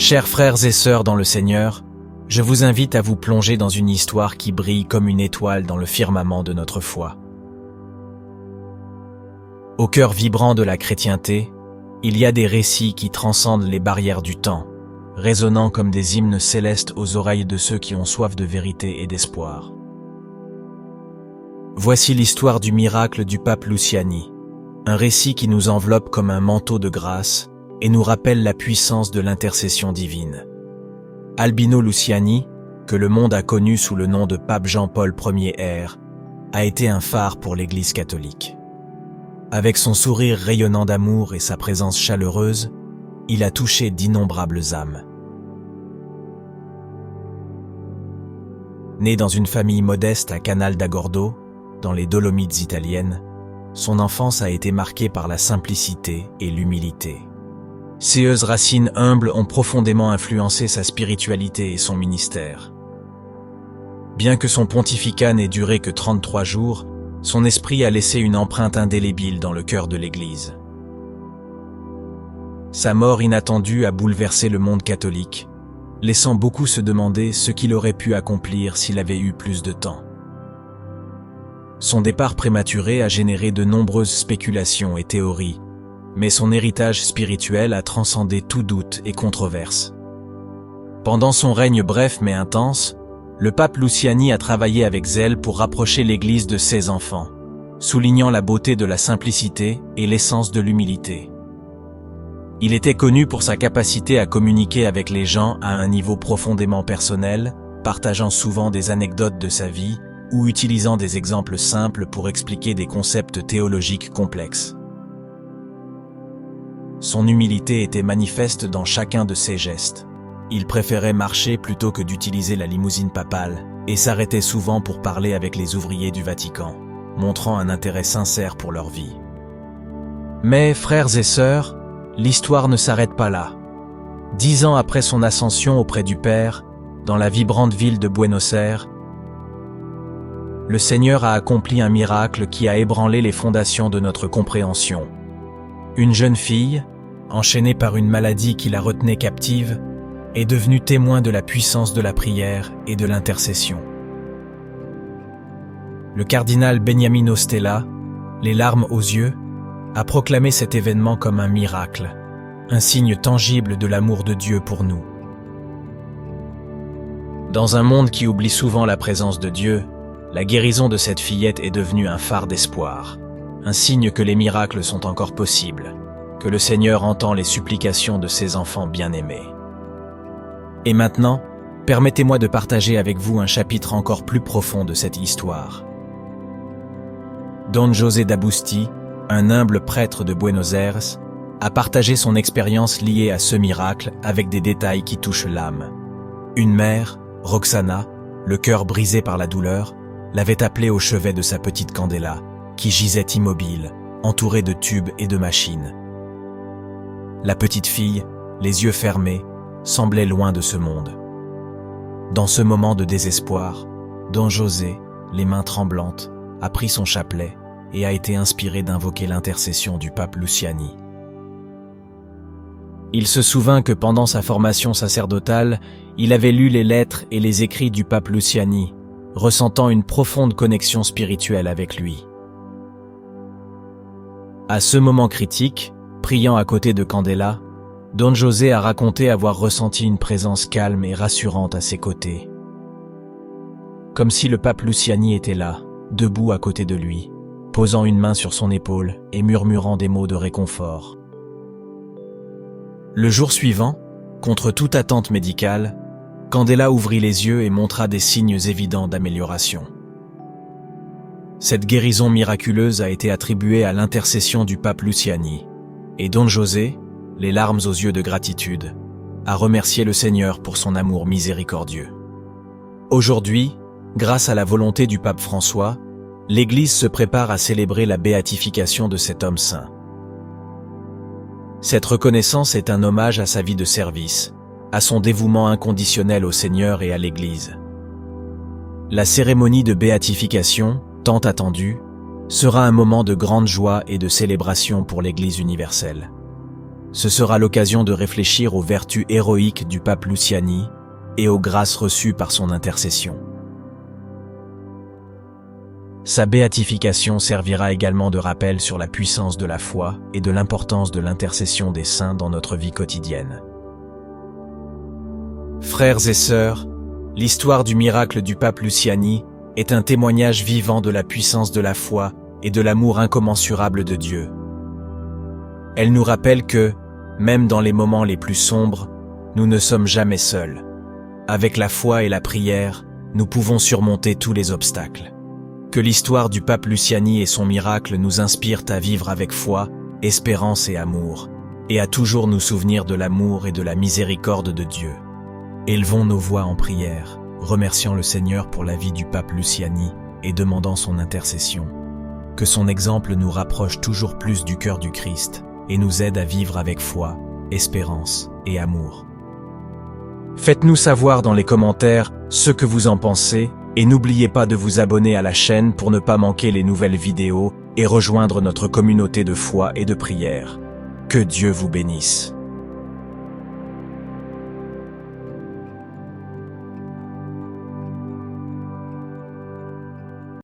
Chers frères et sœurs dans le Seigneur, je vous invite à vous plonger dans une histoire qui brille comme une étoile dans le firmament de notre foi. Au cœur vibrant de la chrétienté, il y a des récits qui transcendent les barrières du temps, résonnant comme des hymnes célestes aux oreilles de ceux qui ont soif de vérité et d'espoir. Voici l'histoire du miracle du pape Luciani, un récit qui nous enveloppe comme un manteau de grâce et nous rappelle la puissance de l'intercession divine. Albino Luciani, que le monde a connu sous le nom de pape Jean-Paul Ier R, a été un phare pour l'Église catholique. Avec son sourire rayonnant d'amour et sa présence chaleureuse, il a touché d'innombrables âmes. Né dans une famille modeste à Canal d'Agordo, dans les Dolomites italiennes, son enfance a été marquée par la simplicité et l'humilité. Ces racines humbles ont profondément influencé sa spiritualité et son ministère. Bien que son pontificat n'ait duré que 33 jours, son esprit a laissé une empreinte indélébile dans le cœur de l'Église. Sa mort inattendue a bouleversé le monde catholique, laissant beaucoup se demander ce qu'il aurait pu accomplir s'il avait eu plus de temps. Son départ prématuré a généré de nombreuses spéculations et théories, mais son héritage spirituel a transcendé tout doute et controverse. Pendant son règne bref mais intense, le pape Luciani a travaillé avec zèle pour rapprocher l'Église de ses enfants, soulignant la beauté de la simplicité et l'essence de l'humilité. Il était connu pour sa capacité à communiquer avec les gens à un niveau profondément personnel, partageant souvent des anecdotes de sa vie ou utilisant des exemples simples pour expliquer des concepts théologiques complexes. Son humilité était manifeste dans chacun de ses gestes. Il préférait marcher plutôt que d'utiliser la limousine papale et s'arrêtait souvent pour parler avec les ouvriers du Vatican, montrant un intérêt sincère pour leur vie. Mais, frères et sœurs, l'histoire ne s'arrête pas là. 10 ans après son ascension auprès du Père, dans la vibrante ville de Buenos Aires, le Seigneur a accompli un miracle qui a ébranlé les fondations de notre compréhension. Une jeune fille, enchaînée par une maladie qui la retenait captive, est devenue témoin de la puissance de la prière et de l'intercession. Le cardinal Beniamino Stella, les larmes aux yeux, a proclamé cet événement comme un miracle, un signe tangible de l'amour de Dieu pour nous. Dans un monde qui oublie souvent la présence de Dieu, la guérison de cette fillette est devenue un phare d'espoir, un signe que les miracles sont encore possibles, que le Seigneur entend les supplications de ses enfants bien-aimés. Et maintenant, permettez-moi de partager avec vous un chapitre encore plus profond de cette histoire. Don José d'Abusti, un humble prêtre de Buenos Aires, a partagé son expérience liée à ce miracle avec des détails qui touchent l'âme. Une mère, Roxana, le cœur brisé par la douleur, l'avait appelé au chevet de sa petite Candela, qui gisait immobile, entourée de tubes et de machines. La petite fille, les yeux fermés, semblait loin de ce monde. Dans ce moment de désespoir, Don José, les mains tremblantes, a pris son chapelet et a été inspiré d'invoquer l'intercession du pape Luciani. Il se souvint que pendant sa formation sacerdotale, il avait lu les lettres et les écrits du pape Luciani, ressentant une profonde connexion spirituelle avec lui. À ce moment critique, priant à côté de Candela, Don José a raconté avoir ressenti une présence calme et rassurante à ses côtés. Comme si le pape Luciani était là, debout à côté de lui, posant une main sur son épaule et murmurant des mots de réconfort. Le jour suivant, contre toute attente médicale, Candela ouvrit les yeux et montra des signes évidents d'amélioration. Cette guérison miraculeuse a été attribuée à l'intercession du pape Luciani, et Don José, les larmes aux yeux de gratitude, a remercié le Seigneur pour son amour miséricordieux. Aujourd'hui, grâce à la volonté du pape François, l'Église se prépare à célébrer la béatification de cet homme saint. Cette reconnaissance est un hommage à sa vie de service, à son dévouement inconditionnel au Seigneur et à l'Église. La cérémonie de béatification, tant attendue, sera un moment de grande joie et de célébration pour l'Église universelle. Ce sera l'occasion de réfléchir aux vertus héroïques du pape Luciani et aux grâces reçues par son intercession. Sa béatification servira également de rappel sur la puissance de la foi et de l'importance de l'intercession des saints dans notre vie quotidienne. Frères et sœurs, l'histoire du miracle du pape Luciani est un témoignage vivant de la puissance de la foi et de l'amour incommensurable de Dieu. Elle nous rappelle que, même dans les moments les plus sombres, nous ne sommes jamais seuls. Avec la foi et la prière, nous pouvons surmonter tous les obstacles. Que l'histoire du pape Luciani et son miracle nous inspirent à vivre avec foi, espérance et amour, et à toujours nous souvenir de l'amour et de la miséricorde de Dieu. Élevons nos voix en prière, remerciant le Seigneur pour la vie du pape Luciani et demandant son intercession. Que son exemple nous rapproche toujours plus du cœur du Christ et nous aide à vivre avec foi, espérance et amour. Faites-nous savoir dans les commentaires ce que vous en pensez et n'oubliez pas de vous abonner à la chaîne pour ne pas manquer les nouvelles vidéos et rejoindre notre communauté de foi et de prière. Que Dieu vous bénisse.